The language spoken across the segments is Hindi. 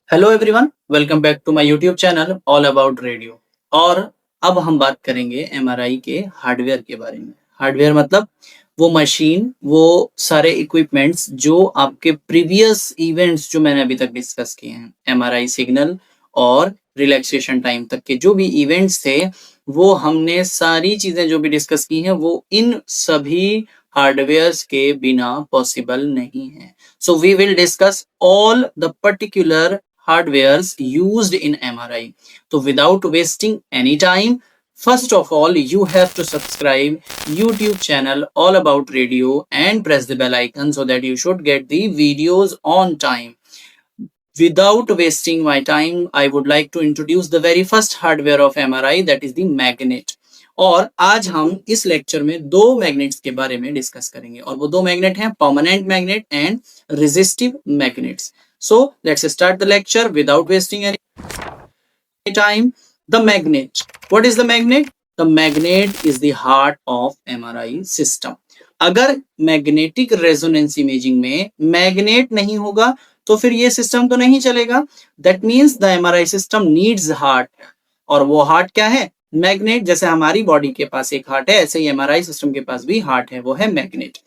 Hello everyone, welcome back to my YouTube channel all about radio. और अब हम बात करेंगे एमआरआई के हार्डवेयर के बारे में। हार्डवेयर मतलब वो मशीन, वो सारे इक्विपमेंट्स जो आपके प्रीवियस इवेंट्स जो मैंने अभी तक डिस्कस किए हैं, एमआरआई सिग्नल और रिलैक्सेशन टाइम तक के जो भी इवेंट्स थे, वो हमने सारी चीजें जो भी डिस्कस की हैं वो इन सभी हार्डवेयर्स के बिना पॉसिबल नहीं है। So we will discuss all the particular hardwares used in MRI. So without wasting any time, first of all, you have to subscribe YouTube channel All About Radio and press the bell icon so that you should get the videos on time. Without wasting my time, I would like to introduce the very first hardware of MRI, that is the magnet. और आज हम इस लेक्चर में दो मैग्नेट्स के बारे में डिस्कस करेंगे और वो दो मैग्नेट हैं permanent magnet and resistive magnets. So let's start the lecture without wasting any time. The magnet, what is the magnet? The magnet is the heart of MRI system. अगर मैग्नेटिक रेजोनेंस इमेजिंग में मैग्नेट नहीं होगा तो फिर ये सिस्टम तो नहीं चलेगा। That means the MRI system needs heart, और वो हार्ट क्या है? मैग्नेट। जैसे हमारी बॉडी के पास एक हार्ट है, ऐसे ही एमआरआई सिस्टम के पास भी हार्ट है, वो है magnet.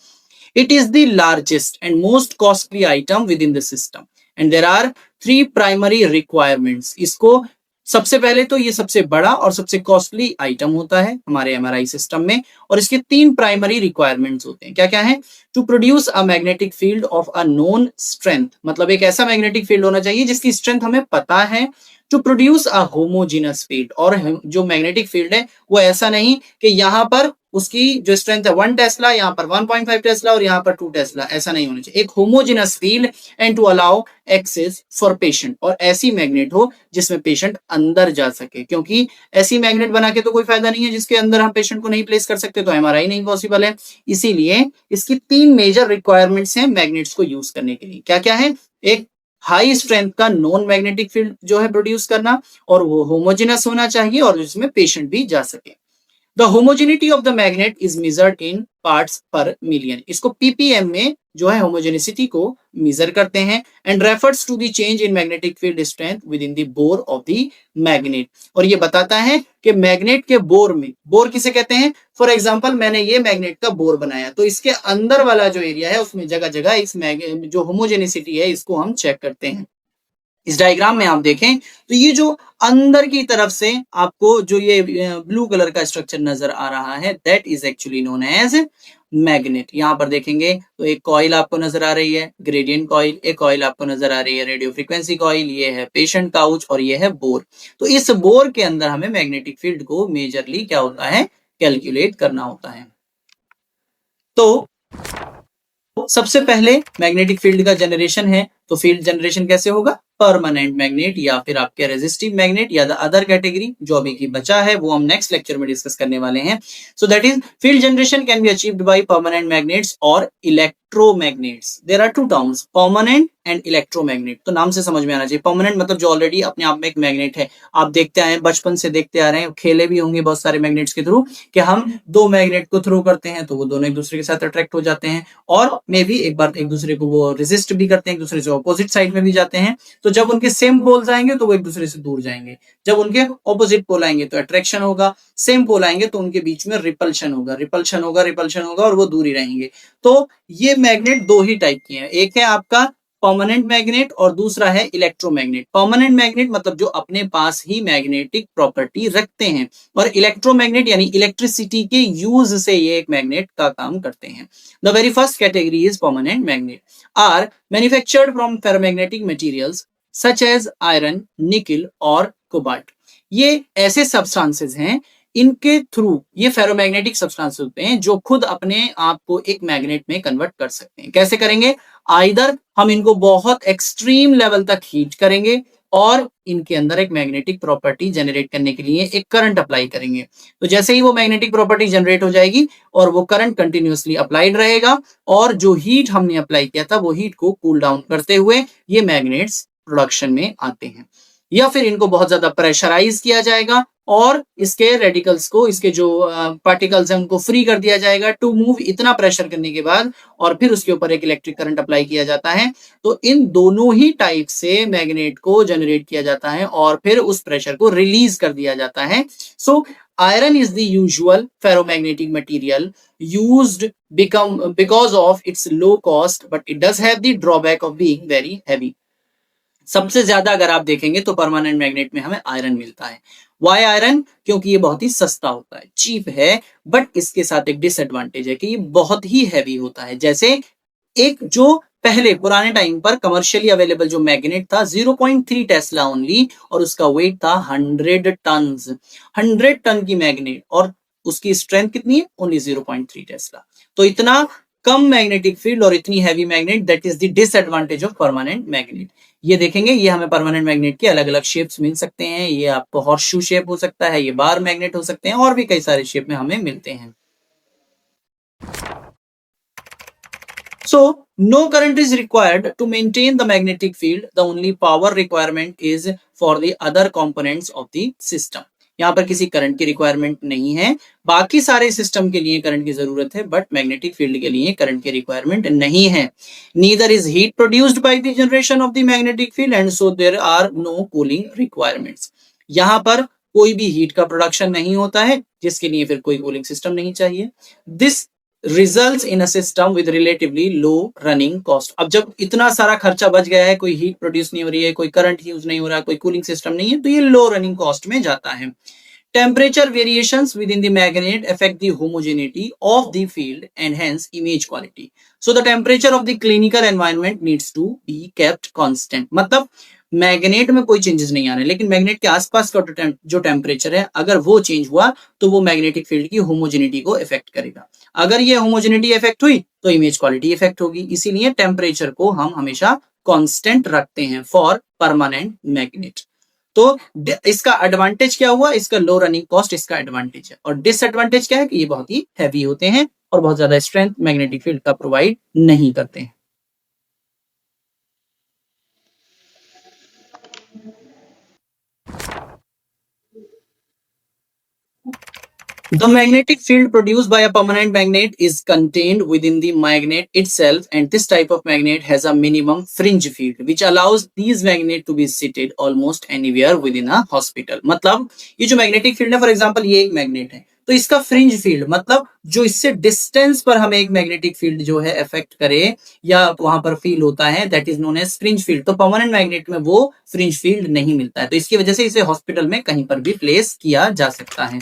It is the largest and most costly item within the system and there are three primary requirements. इसको सबसे पहले तो ये सबसे बड़ा और सबसे कॉस्टली आइटम होता है हमारे एमआरआई सिस्टम में, और इसके तीन प्राइमरी रिक्वायरमेंट्स होते हैं। क्या क्या है? To produce a magnetic field of a known strength, मतलब एक ऐसा मैग्नेटिक फील्ड होना चाहिए जिसकी स्ट्रेंथ हमें पता है। To produce a homogeneous field, और जो मैग्नेटिक फील्ड है वो ऐसा नहीं कि यहाँ पर उसकी जो स्ट्रेंथ है 1 टेस्ला, यहाँ पर 1.5 टेस्ला और यहाँ पर 2 टेस्ला, ऐसा नहीं होना चाहिए। एक homogeneous field and to allow access for patient, और ऐसी मैग्नेट हो जिसमें पेशेंट अंदर जा सके, क्योंकि ऐसी मैग्नेट बना के तो कोई फायदा नहीं है जिसके अंदर हम पेशेंट को नहीं प्लेस कर सकते, तो एमआरआई नहीं पॉसिबल है। इसीलिए इसकी तीन मेजर रिक्वायरमेंट्स हैं मैग्नेट्स को यूज करने के लिए। क्या क्या है? एक हाई स्ट्रेंथ का नॉन मैग्नेटिक फील्ड जो है प्रोड्यूस करना, और वो होमोजेनस होना चाहिए और जिसमें पेशेंट भी जा सके। The homogeneity of the magnet is measured in parts per million. इसको पीपीएम में जो है होमोजेनिसिटी को मेजर करते हैं, and refers to the change in magnetic field strength within the bore of the magnet. और ये बताता है कि मैग्नेट के बोर में, बोर किसे कहते हैं? फॉर एग्जांपल मैंने ये मैग्नेट का बोर बनाया, तो इसके अंदर वाला जो एरिया है उसमें जगह जगह इस जो होमोजेनिसिटी है इसको हम चेक करते हैं। इस डायग्राम में आप देखें तो ये जो अंदर की तरफ से आपको जो ये ब्लू कलर का स्ट्रक्चर नजर आ रहा है, that is actually known as magnet. यहां पर देखेंगे तो एक कॉइल आपको नजर आ रही है, ग्रेडियंट कॉइल, एक कॉइल आपको नजर आ रही है रेडियो फ्रीक्वेंसी कॉइल, ये है पेशेंट काउच और ये है बोर। तो इस बोर के अंदर हमें मैग्नेटिक फील्ड को मेजरली क्या होता है? कैलकुलेट करना होता है। तो सबसे पहले मैग्नेटिक फील्ड का जनरेशन है, तो फील्ड जनरेशन कैसे होगा? परमानेंट मैग्नेट या फिर आपके रेजिस्टिव मैग्नेट या द अदर कैटेगरी जो अभी की बचा है वो हम नेक्स्ट लेक्चर में डिस्कस करने वाले हैं। So that is field generation can be achieved by permanent magnets और electromagnets. There are two terms, permanent and electromagnet. तो नाम से समझ में आना चाहिए। परमानेंट मतलब जो ऑलरेडी अपने आप में एक मैग्नेट है, आप देखते आए बचपन से देखते आ रहे हैं, खेले भी होंगे बहुत सारे मैग्नेट्स के थ्रू कि हम दो मैग्नेट को थ्रू करते हैं तो वो दोनों एक दूसरे के साथ अट्रैक्ट हो जाते हैं, और मे भी एक बार एक दूसरे को वो रेजिस्ट भी करते हैं, एक दूसरे से ऑपोजिट साइड में भी जाते हैं। तो जब उनके सेम पोल्स आएंगे तो वो एक दूसरे से दूर जाएंगे, जब उनके ऑपोजिट पोल आएंगे तो अट्रैक्शन होगा, सेम पोल आएंगे तो उनके बीच में रिपल्शन होगा, रिपल्शन होगा, रिपल्शन होगा और वो दूर ही रहेंगे। तो ये मैग्नेट दो ही टाइप के हैं, एक है आपका परमानेंट मैग्नेट और दूसरा है इलेक्ट्रोमैग्नेट। परमानेंट मैग्नेट मतलब जो अपने पास ही मैग्नेटिक प्रॉपर्टी रखते हैं, और इलेक्ट्रोमैग्नेट यानी इलेक्ट्रिसिटी के यूज से ये एक मैग्नेट का काम करते हैं। The very first category is permanent magnet are manufactured from ferromagnetic materials such as iron, nickel और कोबाल्ट। ये ऐसे सब्सटेंसेस हैं, इनके थ्रू ये फेरोमैग्नेटिक सब्सटेंसेस होते हैं जो खुद अपने आप को एक मैग्नेट में कन्वर्ट कर सकते हैं। कैसे करेंगे? आइदर हम इनको बहुत एक्सट्रीम लेवल तक हीट करेंगे और इनके अंदर एक मैग्नेटिक प्रॉपर्टी जनरेट करने के लिए एक करंट अप्लाई करेंगे। तो जैसे ही वो मैग्नेटिक प्रॉपर्टी जनरेट हो जाएगी और वो करंट कंटिन्यूअसली अप्लाइड रहेगा, और जो हीट हमने अप्लाई किया था वो हीट को कूल डाउन करते हुए ये मैग्नेट्स प्रोडक्शन में आते हैं। या फिर इनको बहुत ज्यादा प्रेशराइज किया जाएगा और इसके रेडिकल्स को, इसके जो पार्टिकल्स हैं उनको फ्री कर दिया जाएगा टू मूव, इतना प्रेशर करने के बाद, और फिर उसके ऊपर एक इलेक्ट्रिक करंट अप्लाई किया जाता है। तो इन दोनों ही टाइप से मैग्नेट को जनरेट किया जाता है और फिर उस प्रेशर को रिलीज कर दिया जाता है। सो iron is the usual ferromagnetic material used because of its low cost, but it does have the drawback of being very heavy. सबसे ज्यादा अगर आप देखेंगे तो परमानेंट मैग्नेट में हमें आयरन मिलता है। Why iron? क्योंकि ये बहुत ही सस्ता होता है, चीप है, बट इसके साथ एक डिसएडवांटेज है कि ये बहुत ही हैवी होता है। जैसे एक जो पहले पुराने टाइम पर कमर्शियली अवेलेबल जो मैग्नेट था 0.3 टेस्ला ओनली, और उसका वेट था 100 टन। 100 टन की मैग्नेट और उसकी स्ट्रेंथ कितनी है? Only 0.3 Tesla. तो इतना कम मैग्नेटिक फील्ड और इतनी heavy magnet, that is the disadvantage of permanent magnet. ये देखेंगे, ये हमें परमानेंट मैग्नेट के अलग अलग शेप्स मिल सकते हैं। ये आपको हॉर्स शू शेप हो सकता है, ये बार मैग्नेट हो सकते हैं, और भी कई सारे शेप में हमें मिलते हैं। So, no current is required to maintain the magnetic field. The only power requirement is for the other components of the system. यहाँ पर किसी करंट की रिक्वायरमेंट नहीं है, बाकी सारे सिस्टम के लिए करंट की जरूरत है, बट मैग्नेटिक फील्ड के लिए करंट की रिक्वायरमेंट नहीं है। Neither is heat produced by the generation of the magnetic field and so there are no cooling requirements. यहाँ पर कोई भी हीट का प्रोडक्शन नहीं होता है, जिसके लिए फिर कोई कूलिंग सिस्टम नहीं चाहिए। This results in a system with relatively low running cost. अब जब इतना सारा खर्चा बच गया है, कोई हीट प्रोड्यूस नहीं हो रही है, कोई करंट यूज नहीं हो रहा है, कोई कूलिंग सिस्टम नहीं है, तो ये लो रनिंग कॉस्ट में जाता है। Temperature variations within the magnet affect the homogeneity of the field and hence image quality. So the temperature of the clinical environment needs to be kept constant. मतलब मैग्नेट में कोई चेंजेस नहीं आ रहे, लेकिन मैग्नेट के आसपास का जो टेम्परेचर है, अगर वो चेंज हुआ तो वो मैग्नेटिक फील्ड की होमोजेनिटी को इफेक्ट करेगा। अगर ये होमोजेनिटी इफेक्ट हुई तो इमेज क्वालिटी इफेक्ट होगी। इसीलिए टेम्परेचर को हम हमेशा कांस्टेंट रखते हैं फॉर परमानेंट मैग्नेट। तो इसका एडवांटेज क्या हुआ? इसका लो रनिंग कॉस्ट इसका एडवांटेज है, और डिसएडवांटेज क्या है कि ये बहुत ही हैवी होते हैं और बहुत ज्यादा स्ट्रेंथ मैग्नेटिक फील्ड का प्रोवाइड नहीं करते हैं। The magnetic field produced by a permanent magnet is contained within the magnet itself, and this type of magnet has a minimum fringe field which allows these magnets to be seated almost anywhere within a hospital. मतलब ये जो magnetic field है, for example ये एक magnet है, तो इसका फ्रिंज फील्ड मतलब जो इससे डिस्टेंस पर हमें एक मैग्नेटिक फील्ड जो है इफेक्ट करे या वहां पर फील होता है, that is known as fringe field. तो परमानेंट मैग्नेट में वो फ्रिंज फील्ड नहीं मिलता है, तो इसकी वजह से इसे हॉस्पिटल में कहीं पर भी प्लेस किया जा सकता है।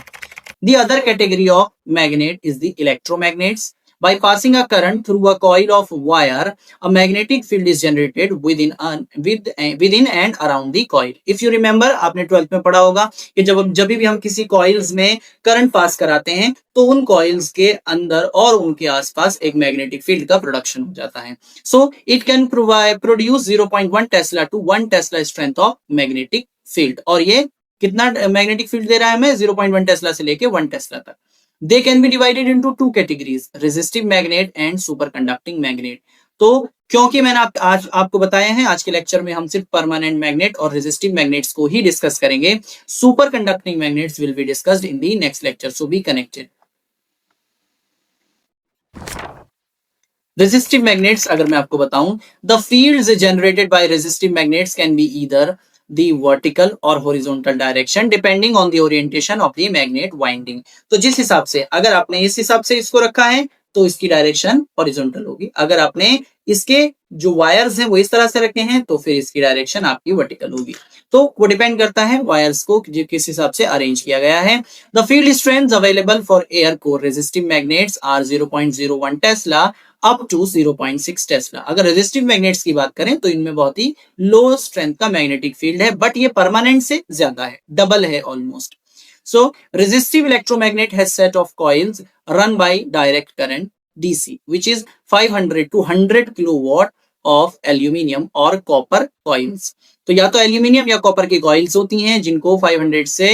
The other category of magnet is the electromagnets. By passing a current through a coil of wire, a magnetic field is generated within and around the coil. If you remember, आपने 12th में पढ़ा होगा कि जब भी हम किसी कॉइल्स में करंट पास कराते हैं तो उन कॉइल्स के अंदर और उनके आसपास एक मैग्नेटिक फील्ड का प्रोडक्शन हो जाता है। So it can produce 0.1 Tesla to 1 Tesla strength of magnetic field. और ये कितना मैग्नेटिक फील्ड दे रहा है हमें? 0.1 टेस्ला से लेके 1 टेस्ला तक। They can be divided into 2 categories, resistive magnet and super conducting magnet. तो क्योंकि मैंने आज आपको बताया है, आज के लेक्चर में हम सिर्फ परमानेंट मैग्नेट और रेजिस्टिव मैग्नेट्स को ही डिस्कस करेंगे। Super conducting magnets will be discussed in the next lecture, so be connected. Resistive magnets अगर मैं आपको बताऊं, the fields generated by resistive magnets can be either the vertical or horizontal direction depending on the orientation of the magnet winding. तो जिस हिसाब से, अगर आपने इस हिसाब से इसको रखा है तो इसकी डायरेक्शन हॉरिजॉन्टल होगी, अगर आपने इसके जो वायर्स हैं वो इस तरह से रखे हैं तो फिर इसकी डायरेक्शन आपकी वर्टिकल होगी। तो वो डिपेंड करता है वायर्स को किस हिसाब से अरेंज किया गया है। The field strength available for air core resistive magnets are 0.01 tesla up to 0.6 tesla. अगर रेजिस्टिव मैग्नेट्स की बात करें तो इनमें बहुत ही लो स्ट्रेंथ का मैग्नेटिक फील्ड है, बट ये परमानेंट से ज्यादा है, डबल है almost. So resistive electromagnet has set of coils run by direct current DC, which is 500 to 100 kilowatt of aluminium और कॉपर कॉइल्स। तो या तो एल्यूमिनियम या कॉपर की कॉइल्स होती हैं जिनको 500 से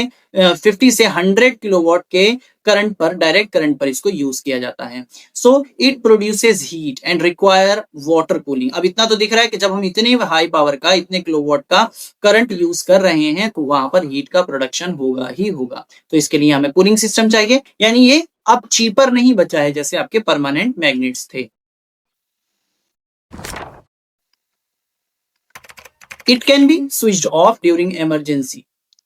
50 से 100 किलोवाट के करंट पर, डायरेक्ट करंट पर इसको यूज किया जाता है। So it produces heat and require water cooling. अब इतना तो दिख रहा है कि जब हम इतने हाई पावर का, इतने किलोवाट का करंट यूज कर रहे हैं तो वहां पर हीट का प्रोडक्शन होगा ही होगा। तो इसके लिए हमें कूलिंग सिस्टम चाहिए, यानी ये अब चीपर नहीं बचा है जैसे आपके परमानेंट मैग्नेट्स थे। It can be switched off during emergency.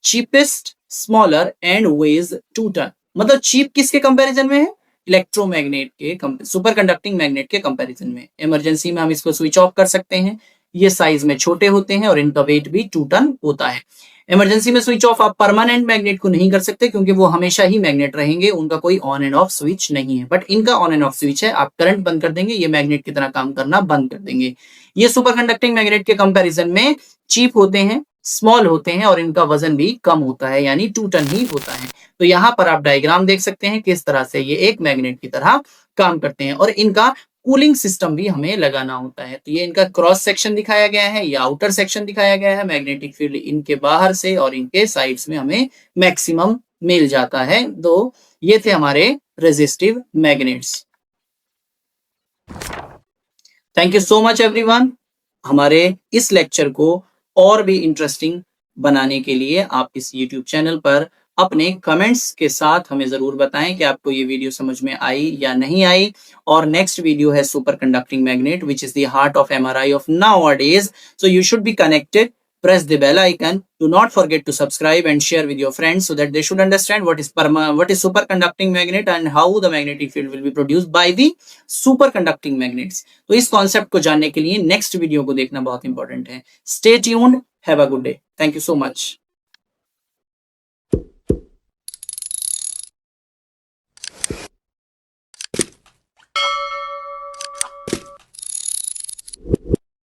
Cheapest, smaller and weighs 2 ton. मतलब चीप किसके कंपैरिजन में है? इलेक्ट्रोमैग्नेट के, सुपर कंडक्टिंग मैग्नेट के कंपैरिजन में। इमरजेंसी में हम इसको स्विच ऑफ कर सकते हैं। ये साइज में छोटे होते हैं और इनका वेट भी 2 टन होता है। इमरजेंसी में स्विच ऑफ आप परमानेंट मैग्नेट को नहीं कर सकते क्योंकि वो हमेशा ही मैग्नेट रहेंगे, उनका कोई ऑन एंड ऑफ स्विच नहीं है। बट इनका ऑन एंड ऑफ स्विच है, आप करंट बंद कर देंगे, ये मैग्नेट की तरह काम करना बंद कर देंगे। ये सुपर कंडक्टिंग मैग्नेट के कंपैरिजन में चीप होते हैं, स्मॉल होते हैं और इनका वजन भी कम होता है, यानी 2 टन ही होता है। तो यहाँ पर आप डायग्राम देख सकते हैं किस तरह से ये एक मैग्नेट की तरह काम करते हैं और इनका कूलिंग सिस्टम भी हमें लगाना होता है। तो ये इनका क्रॉस सेक्शन दिखाया गया है, या आउटर सेक्शन दिखाया गया है। मैग्नेटिक फील्ड इनके बाहर से और इनके साइड्स में हमें मैक्सिमम मिल जाता है। तो ये थे हमारे resistive magnets. Thank you so much everyone. हमारे इस लेक्चर को और भी इंटरेस्टिंग बनाने के लिए आप इस YouTube चैनल पर अपने कमेंट्स के साथ हमें जरूर बताएं कि आपको ये वीडियो समझ में आई या नहीं आई। और नेक्स्ट वीडियो है super conducting magnet which is the heart of MRI of nowadays. So you should be connected. Press the bell icon. Do not forget to subscribe and share with your friends so that they should understand what is superconducting magnet and how the magnetic field will be produced by the superconducting magnets. तो इस कॉन्सेप्ट को जानने के लिए नेक्स्ट वीडियो को देखना बहुत इंपॉर्टेंट है। Stay tuned. Have a good day. Thank you so much.